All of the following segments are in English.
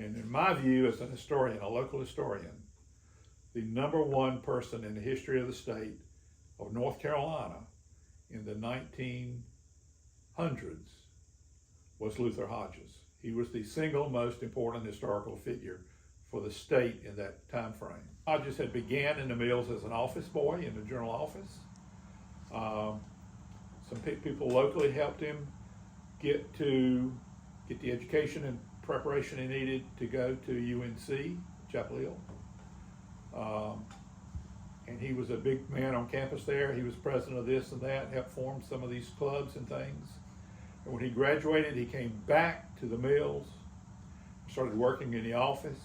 And in my view, as an historian, a local historian, the number one person in the history of the state of North Carolina in the 1900s was Luther Hodges. He was the single most important historical figure for the state in that time frame. Hodges had began in the mills as an office boy in the journal office. Some people locally helped him get the education and preparation he needed to go to UNC, Chapel Hill. And he was a big man on campus there. He was president of this and that, helped form some of these clubs and things. And when he graduated, he came back to the mills, started working in the office,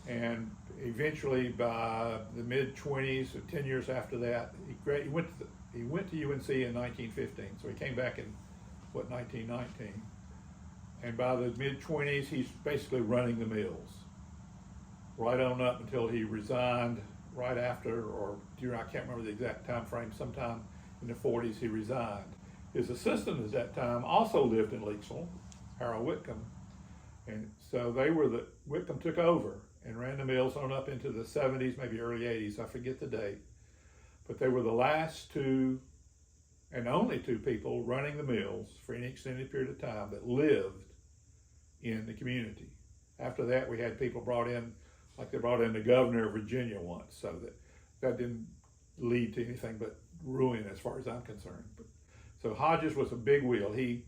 and eventually by the mid-20s, or 10 years after that, he went to UNC in 1915, so he came back in, 1919. And by the mid-20s, he's basically running the mills, right on up until he resigned right after, or during, I can't remember the exact time frame, sometime in the 40s he resigned. His assistant at that time also lived in Leaksville, Harold Whitcomb, and so Whitcomb took over and ran the mills on up into the 70s, maybe early 80s, I forget the date. But they were the last two and only two people running the mills for any extended period of time that lived in the community. After that, we had people brought in, like they brought in the governor of Virginia once, so that didn't lead to anything but ruin as far as I'm concerned. So Hodges was a big wheel. He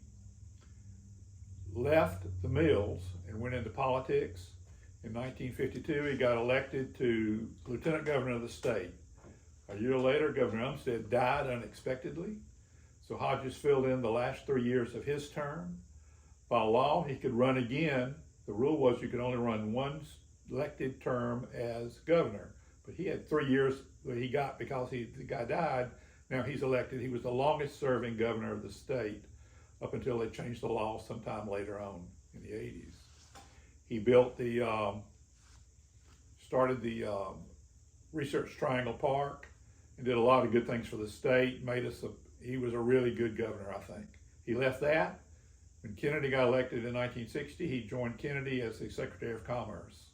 left the mills and went into politics. In 1952, he got elected to lieutenant governor of the state. A year later, Governor Umstead died unexpectedly. So Hodges filled in the last 3 years of his term. By law, he could run again. The rule was you could only run one elected term as governor. But he had 3 years that he got because the guy died. Now he's elected. He was the longest serving governor of the state up until they changed the law sometime later on in the 80s. He built started the Research Triangle Park and did a lot of good things for the state. He was a really good governor, I think. He left that. When Kennedy got elected in 1960, he joined Kennedy as the Secretary of Commerce.